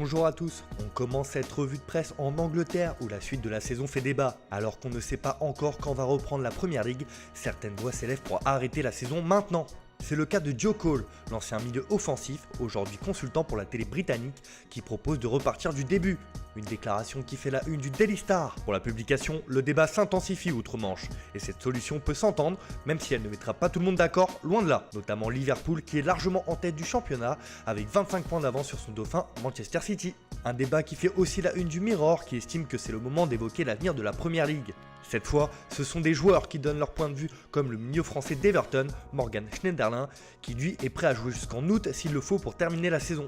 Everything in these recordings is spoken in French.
Bonjour à tous, on commence cette revue de presse en Angleterre où la suite de la saison fait débat. Alors qu'on ne sait pas encore quand va reprendre la Premier League, certaines voix s'élèvent pour arrêter la saison maintenant. C'est le cas de Joe Cole, l'ancien milieu offensif, aujourd'hui consultant pour la télé britannique, qui propose de repartir du début. Une déclaration qui fait la une du Daily Star. Pour la publication, le débat s'intensifie outre-Manche, et cette solution peut s'entendre, même si elle ne mettra pas tout le monde d'accord, loin de là. Notamment Liverpool qui est largement en tête du championnat, avec 25 points d'avance sur son dauphin Manchester City. Un débat qui fait aussi la une du Mirror, qui estime que c'est le moment d'évoquer l'avenir de la Premier League. Cette fois, ce sont des joueurs qui donnent leur point de vue, comme le milieu français d'Everton, Morgan Schneiderlin, qui lui est prêt à jouer jusqu'en août s'il le faut pour terminer la saison.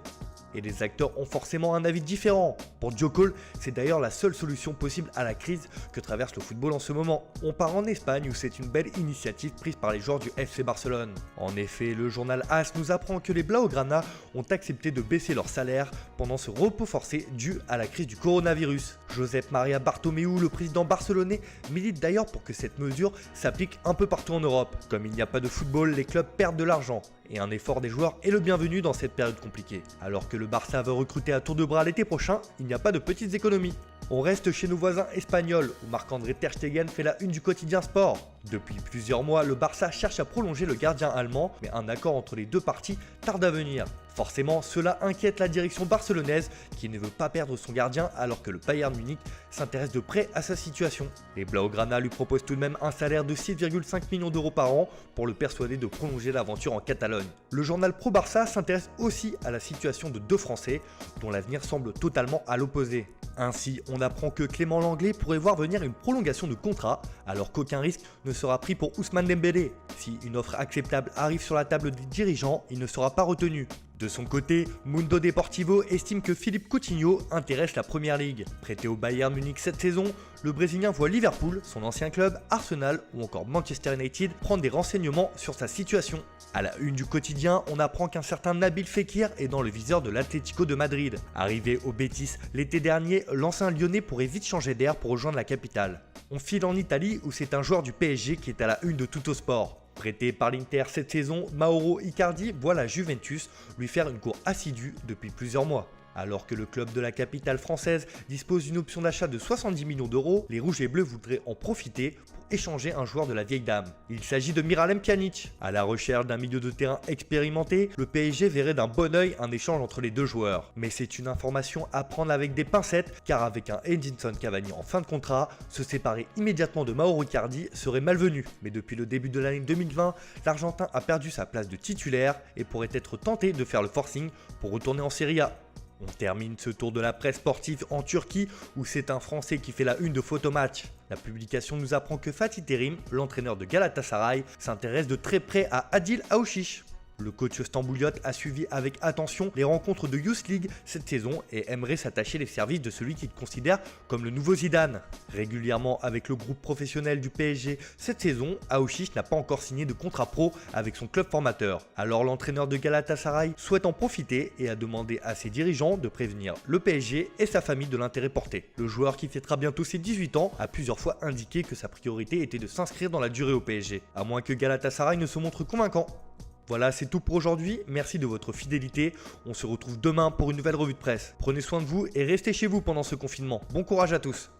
Et les acteurs ont forcément un avis différent. Pour Joe Cole, c'est d'ailleurs la seule solution possible à la crise que traverse le football en ce moment. On part en Espagne où c'est une belle initiative prise par les joueurs du FC Barcelone. En effet, le journal AS nous apprend que les Blaugrana ont accepté de baisser leur salaire pendant ce repos forcé dû à la crise du coronavirus. Josep Maria Bartomeu, le président barcelonais, milite d'ailleurs pour que cette mesure s'applique un peu partout en Europe. Comme il n'y a pas de football, les clubs perdent de l'argent. Et un effort des joueurs est le bienvenu dans cette période compliquée. Alors que le Barça veut recruter à tour de bras l'été prochain, il n'y a pas de petites économies. On reste chez nos voisins espagnols, où Marc-André Ter Stegen fait la une du quotidien sport. Depuis plusieurs mois, le Barça cherche à prolonger le gardien allemand, mais un accord entre les deux parties tarde à venir. Forcément, cela inquiète la direction barcelonaise qui ne veut pas perdre son gardien alors que le Bayern Munich s'intéresse de près à sa situation. Les Blaugrana lui proposent tout de même un salaire de 6,5 millions d'euros par an pour le persuader de prolonger l'aventure en Catalogne. Le journal Pro Barça s'intéresse aussi à la situation de deux Français dont l'avenir semble totalement à l'opposé. Ainsi, on apprend que Clément Lenglet pourrait voir venir une prolongation de contrat alors qu'aucun risque ne sera pris pour Ousmane Dembélé. Si une offre acceptable arrive sur la table des dirigeants, il ne sera pas retenu. De son côté, Mundo Deportivo estime que Philippe Coutinho intéresse la Premier League. Prêté au Bayern Munich cette saison, le Brésilien voit Liverpool, son ancien club, Arsenal ou encore Manchester United prendre des renseignements sur sa situation. À la une du quotidien, on apprend qu'un certain Nabil Fekir est dans le viseur de l'Atlético de Madrid. Arrivé au Betis l'été dernier, l'ancien lyonnais pourrait vite changer d'air pour rejoindre la capitale. On file en Italie où c'est un joueur du PSG qui est à la une de Tuttosport. Prêté par l'Inter cette saison, Mauro Icardi voit la Juventus lui faire une cour assidue depuis plusieurs mois. Alors que le club de la capitale française dispose d'une option d'achat de 70 millions d'euros, les Rouges et Bleus voudraient en profiter pour échanger un joueur de la vieille dame. Il s'agit de Miralem Pjanic. À la recherche d'un milieu de terrain expérimenté, le PSG verrait d'un bon œil un échange entre les deux joueurs. Mais c'est une information à prendre avec des pincettes, car avec un Edinson Cavani en fin de contrat, se séparer immédiatement de Mauro Icardi serait malvenu. Mais depuis le début de l'année 2020, l'Argentin a perdu sa place de titulaire et pourrait être tenté de faire le forcing pour retourner en Serie A. On termine ce tour de la presse sportive en Turquie où c'est un Français qui fait la une de Photomatch. La publication nous apprend que Fatih Terim, l'entraîneur de Galatasaray, s'intéresse de très près à Adil Aouchiche. Le coach stambouliote a suivi avec attention les rencontres de Youth League cette saison et aimerait s'attacher les services de celui qu'il considère comme le nouveau Zidane. Régulièrement avec le groupe professionnel du PSG cette saison, Aouchiche n'a pas encore signé de contrat pro avec son club formateur. Alors l'entraîneur de Galatasaray souhaite en profiter et a demandé à ses dirigeants de prévenir le PSG et sa famille de l'intérêt porté. Le joueur qui fêtera bientôt ses 18 ans a plusieurs fois indiqué que sa priorité était de s'inscrire dans la durée au PSG, à moins que Galatasaray ne se montre convaincant. Voilà, c'est tout pour aujourd'hui, merci de votre fidélité, on se retrouve demain pour une nouvelle revue de presse. Prenez soin de vous et restez chez vous pendant ce confinement. Bon courage à tous.